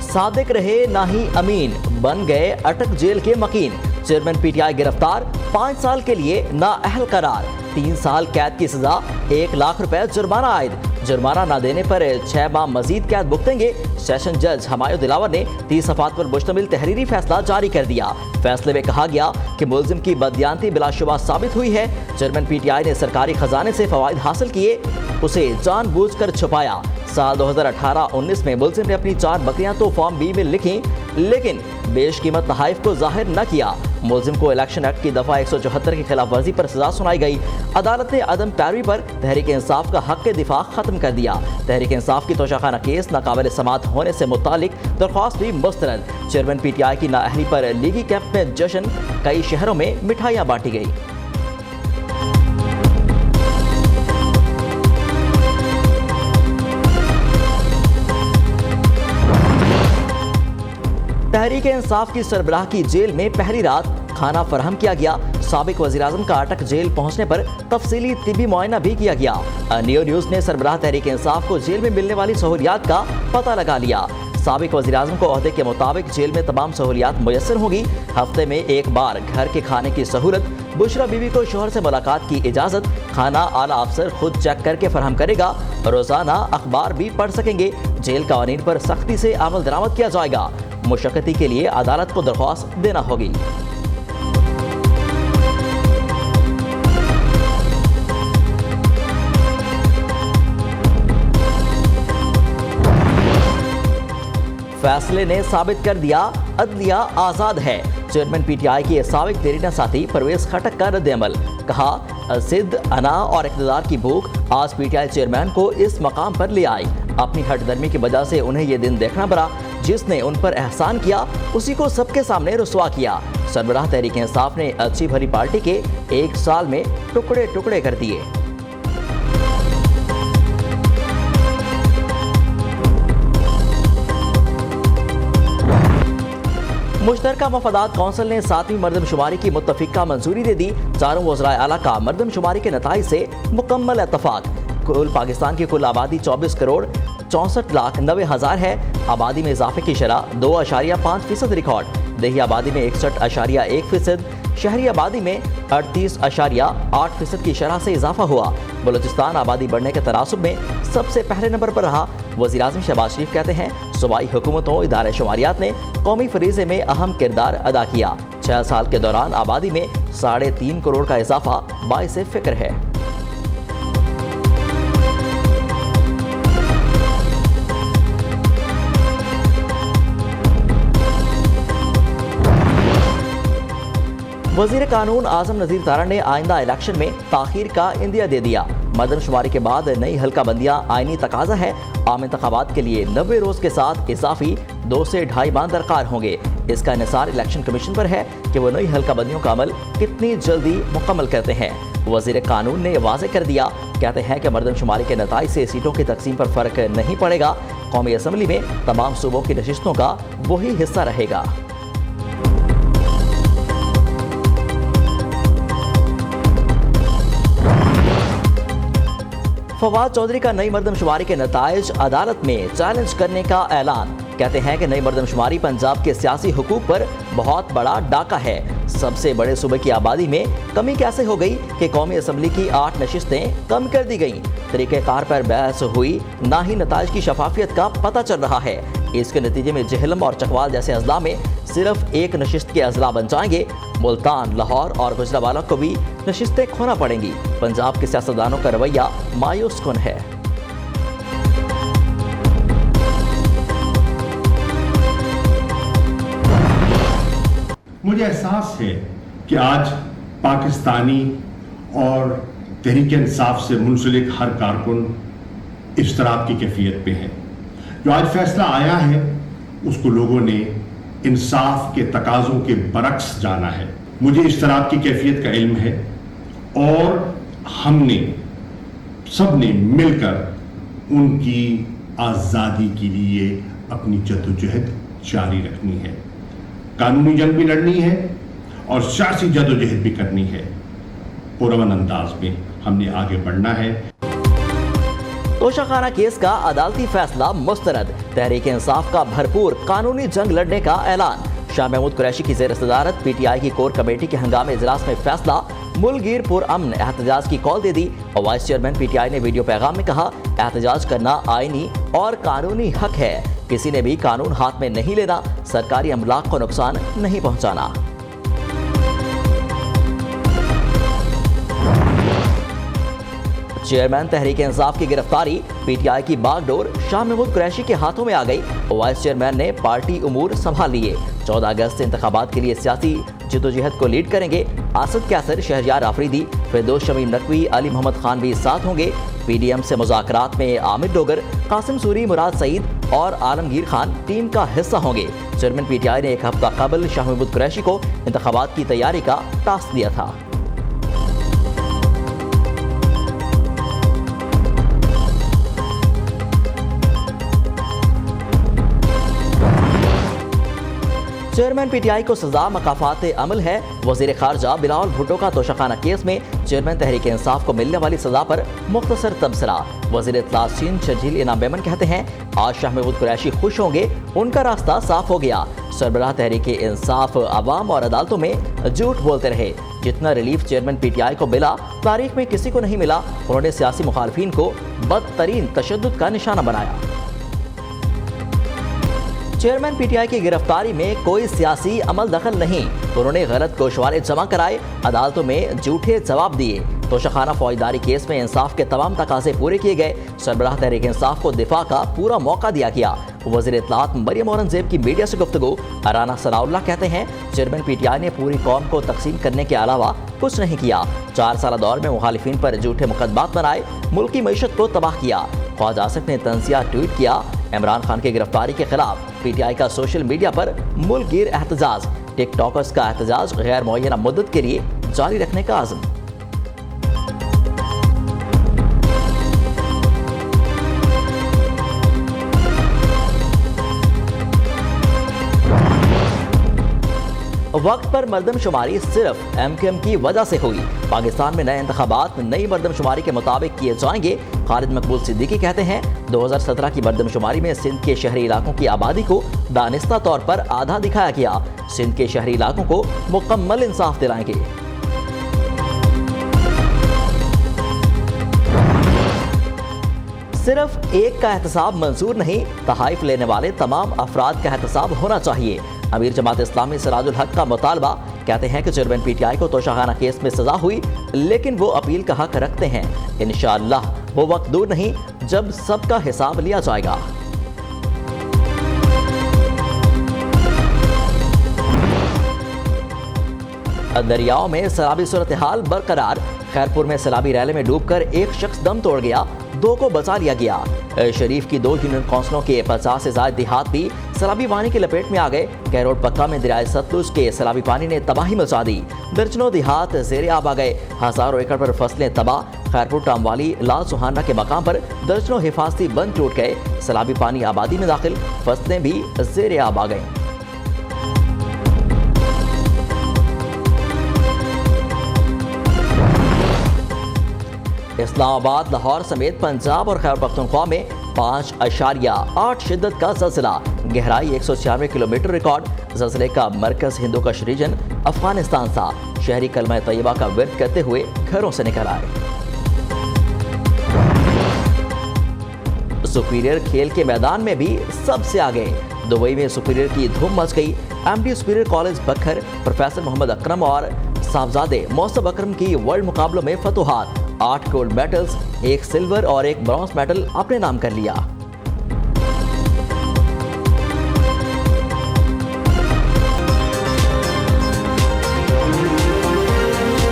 सादिक रहे ना ही अमीन, बन गए अटक जेल के मकीन। चेयरमैन पीटीआई गिरफ्तार, 5 साल के लिए नाअहल करार, 3 साल कैद की सजा, 1 लाख रुपए जुर्माना आयद। जुर्माना न देने पर 6 माह मजीद कैद भुगतेंगे। सेशन जज हमायूं दिलावर ने 30 सफ़ात पर मुश्तमिल तहरीरी फैसला जारी कर दिया। फैसले में कहा गया कि मुलजिम की बददियानती बिलाशुबा साबित हुई है। चेयरमैन पीटीआई ने सरकारी खजाने से फवाइद हासिल किए, उसे जानबूझकर छुपाया। साल 2018-19 में मुलजिम ने अपनी 4 बकरियां तो फॉर्म बी में लिखी, लेकिन बेशकीमत तहाइफ को जाहिर न किया। मुलजिम को इलेक्शन एक्ट की दफा 174 की खिलाफ वर्जी पर सजा सुनाई गई। अदालत ने अदम पैरवी पर तहरीक इंसाफ का हक दिफा खत्म कर दिया। तहरीक इंसाफ की तोशाखाना केस नाकाबिल समाअत होने से मुतालिक दरख्वास्त भी मुस्तरद। चेयरमैन पीटीआई की नाअहली पर लीगी कैंप में जश्न, कई शहरों में मिठाइयाँ बांटी गई। तहरीक इंसाफ की सरबराह की जेल में पहली रात खाना फराहम किया गया। साबिक वज़ीर-ए-आज़म का अटक जेल पहुंचने पर तफसीली तिब्बी मुआयना भी किया गया। नियो न्यूज़ ने सरबराह तहरीक इंसाफ को जेल में मिलने वाली सहूलियात का पता लगा लिया। साबिक वज़ीर-ए-आज़म को ओहदे के मुताबिक जेल में तमाम सहूलियात मुयस्सर होंगी। हफ्ते में 1 बार घर के खाने की सहूलत, बुशरा बीवी को शोहर से मुलाकात की इजाज़त, खाना आला अफसर खुद चेक करके फराहम करेगा। रोज़ाना अखबार भी पढ़ सकेंगे। जेल कवानीन पर सख्ती से अमल दरामद किया जाएगा। मुशक्कती के लिए अदालत को दरख्वास्त देना होगी। फैसले ने साबित कर दिया अदलिया आज़ाद है। चेयरमैन पीटीआई की साबिक देरीना साथी परवेज खटक का रद्द-ए-अमल, कहा जिद, अना और इक़्तिदार की भूख आज पीटीआई चेयरमैन को इस मकाम पर ले आई। अपनी हठधर्मी की वजह से उन्हें ये दिन देखना पड़ा। जिसने उन पर एहसान किया उसी को सबके सामने रुसवा किया। सरबराह तहरीक इंसाफ ने अच्छी भरी पार्टी के 1 साल में टुकड़े टुकड़े कर दिए। मुश्तरका मफादात कौंसिल ने 7वीं मरदमशुमारी की मुत्तफिका मंजूरी दे दी। चारों वज़राए आला का मरदमशुमारी के नताइज से मुकम्मल इत्तफाक। कुल पाकिस्तान की कुल आबादी 24 करोड़ 64,90,000 है। आबादी में इजाफे की शरह 2.5% रिकॉर्ड। देही आबादी में 61.1%, शहरी आबादी में 38.8% की शरह से इजाफा हुआ। बलूचिस्तान आबादी बढ़ने के तनासुब में सबसे पहले नंबर पर रहा। वज़ीर-ए-आज़म शहबाज शरीफ कहते हैं सूबाई हुकूमतों, इदारे शुमारियात ने कौमी फरीज़े में अहम किरदार अदा किया। 6 साल के दौरान आबादी में 3.5 करोड़ का इजाफा बाइसे फिक्र है। वज़ीर कानून आज़म नज़ीर तारा ने आइंदा इलेक्शन में ताख़ीर का इंदिया दे दिया। मरदमशुमारी के बाद नई हल्का बंदियाँ आइनी तकाजा है। आम इंतखाबात के लिए 90 रोज़ के साथ इजाफी 2 से 2.5 माह दरकार होंगे। इसका इन्हिसार इलेक्शन कमीशन पर है कि वो नई हल्का बंदियों का अमल कितनी जल्दी मुकम्मल करते हैं। वज़ीर कानून ने वाज़ेह कर दिया, कहते हैं कि मरदमशुमारी के नताइज से सीटों की तकसीम पर फ़र्क नहीं पड़ेगा। कौमी असम्बली में तमाम सूबों की नशिस्तों का वही हिस्सा रहेगा। फवाद चौधरी का नई मरदमशुमारी के नताइज अदालत में चैलेंज करने का ऐलान। कहते हैं कि नई मरदमशुमारी पंजाब के सियासी हुकूक पर बहुत बड़ा डाका है। सबसे बड़े सूबे की आबादी में कमी कैसे हो गई कि कौमी असम्बली की 8 नशिस्तें कम कर दी गईं। तरीक़ेकार पर बहस हुई, ना ही नताइज की शफाफियत का पता चल रहा है। इसके नतीजे में जहलम और चकवाल जैसे अजला में सिर्फ 1 नशिस्त के अजला बन जाएंगे। मुल्तान, लाहौर और गुजरावाला को भी नशिस्तें खोना पड़ेंगी। पंजाब के सियासतदानों का रवैया मायूस कुन है। मुझे एहसास है कि आज पाकिस्तानी और तहरीक इंसाफ से मुंसलिक हर कारकुन इश्तराक की कैफियत पे है। जो आज फैसला आया है उसको लोगों ने इंसाफ के तकाज़ों के बरक्स जाना है। मुझे इश्तराक की कैफियत का इल्म है और हमने सब ने मिलकर उनकी आज़ादी के लिए अपनी जद्दोजहद जारी रखनी है। कानूनी जंग भी लड़नी है और सियासी जद्दोजहद भी करनी है। पुरअमन अंदाज में हमने आगे बढ़ना है। तोशाखाना केस का अदालती फैसला मुस्तरद। तहरीक इंसाफ का भरपूर कानूनी जंग लड़ने का ऐलान। शाह महमूद कुरैशी की ज़ेर सदारत पीटीआई की कोर कमेटी के हंगामे इजलास में फैसला, मुल्कगीर पुरअमन एहतजाज की कॉल दे दी और वाइस चेयरमैन पीटीआई ने वीडियो पैगाम में कहा, एहतजाज करना आईनी और कानूनी हक है, किसी ने भी कानून हाथ में नहीं लेना, सरकारी अमलाक को नुकसान नहीं पहुंचाना। चेयरमैन तहरीक इंसाफ की गिरफ्तारी, पीटीआई की बागडोर शाह महमूद कुरैशी के हाथों में आ गई। वाइस चेयरमैन ने पार्टी उमूर संभाल लिए। 14 अगस्त से इंतखाबात के लिए सियासी जिद्दोजहद को लीड करेंगे। आसद कैसर, शहरयार आफरीदी, फिरदौस शमीम नकवी, अली मोहम्मद खान भी साथ होंगे। पीडीएम से मुज़ाकरात में आमिर डोगर, कासिम सूरी, मुराद सईद और आलमगीर खान टीम का हिस्सा होंगे। चेयरमैन पीटीआई ने एक हफ्ता कबल शाह महमूद कुरैशी को इंतखाबात की तैयारी का टास्क दिया था। चेयरमैन पीटीआई को सजा मकाफात अमल है। वज़ीर खारजा बिलावल भुट्टो का तोशाखाना केस में चेयरमैन तहरीक इंसाफ को मिलने वाली सजा पर मुख्तसर तबसरा। वज़ीर इत्तलात चीन शर्जील इनाम बेमन कहते हैं, आज शाह महमूद कुरैशी खुश होंगे, उनका रास्ता साफ हो गया। सरबराह तहरीक इंसाफ अवाम और अदालतों में झूठ बोलते रहे। जितना रिलीफ चेयरमैन पीटीआई को मिला, तारीख में किसी को नहीं मिला। उन्होंने सियासी मुखालफिन को बदतरीन तशद्दुद का निशाना बनाया। चेयरमैन पीटीआई की गिरफ्तारी में कोई सियासी अमल दखल नहीं। उन्होंने गलत गोशवारे जमा कराए, अदालतों में झूठे जवाब दिए। तोशाखाना फौजदारी केस में इंसाफ के तमाम तकाजे पूरे किए गए। सरबराह तहरीक इंसाफ को दिफा का पूरा मौका दिया गया। वज़ीर इत्तलात मरियम औरंगज़ेब की मीडिया से गुफ्तगू। राना सनाउल्लाह कहते हैं, चेयरमैन पीटीआई ने पूरी कौम को तकसीम करने के अलावा कुछ नहीं किया। 4 साल दौर में मुखालिफिन पर झूठे मुकदमात बनाए, मुल्क की मईशत को तबाह किया। ख्वाजा आसिफ ने तंजिया ट्वीट किया। इमरान खान की गिरफ्तारी के खिलाफ पीटीआई का सोशल मीडिया पर मुल्कगीर एहतजाज। टिकटॉकर्स का एहतजाज गैर मुअय्यना मुद्दत के लिए जारी रखने का आज़म। वक्त पर मरदमशुमारी सिर्फ एमक्यूएम की वजह से हुई। पाकिस्तान में नए इंतखाबात नई मरदमशुमारी के मुताबिक किए जाएंगे। खालिद मकबूल सिद्दीकी कहते हैं, 2017 की मरदमशुमारी में सिंध के शहरी इलाकों की आबादी को दानिस्ता तौर पर आधा दिखाया गया। सिंध के शहरी इलाकों को मुकम्मल इंसाफ दिलाएंगे। सिर्फ एक का एहतसाब मंजूर नहीं, तहाइफ लेने वाले तमाम अफराद का एहतसाब होना चाहिए। अमीर जमात इस्लामी सिराजुल हक का मुतालबा। कहते हैं कि चेयरमैन पीटीआई को तोशाखाना केस में सजा हुई, लेकिन वो अपील का हक रखते हैं। इंशाअल्लाह वो वक्त दूर नहीं जब सबका हिसाब लिया जाएगा। दरियाओं में सैलाबी सूरत हाल बरकरार। खैरपुर में सैलाबी रैली में डूबकर एक शख्स दम तोड़ गया, 2 को बचा लिया गया। शरीफ की 2 यूनियन काउंसिलों के 50 से ज्यादा देहात भी सैलाबी पानी की लपेट में आ गए। कैरोड पक्का में दरियाए सतलुज के सैलाबी पानी ने तबाही मचा दी। दर्जनों देहात ज़ेरे आब आ गए। हजारों एकड़ पर फसलें तबाह। खैरपुर टामवाली लाल सुहाना के मकाम पर दर्जनों हिफाजती बंद टूट गए। सैलाबी पानी आबादी में दाखिल, फसलें भी ज़ेरे आब आ गईं। इस्लामाबाद, लाहौर समेत पंजाब और खैबर पख्तूनख्वा में 5.8 शिद्दत का ज़लज़ला। गहराई 196 किलोमीटर रिकॉर्ड। ज़लज़ले का मरकज़ हिंदूकश रीजन अफगानिस्तान था। शहरी कलमा तैयबा का विर्द करते हुए घरों से निकल आए। सुपीरियर खेल के मैदान में भी सबसे आगे। दुबई में सुपीरियर की धूम मच गई। एमडी सुपीरियर कॉलेज बखर प्रोफेसर मोहम्मद अकरम और साहबजादे मौसम अकरम की वर्ल्ड मुकाबलों में फतुहात। 8 गोल्ड मेडल्स, 1 सिल्वर और 1 ब्रॉन्ज मेडल अपने नाम कर लिया।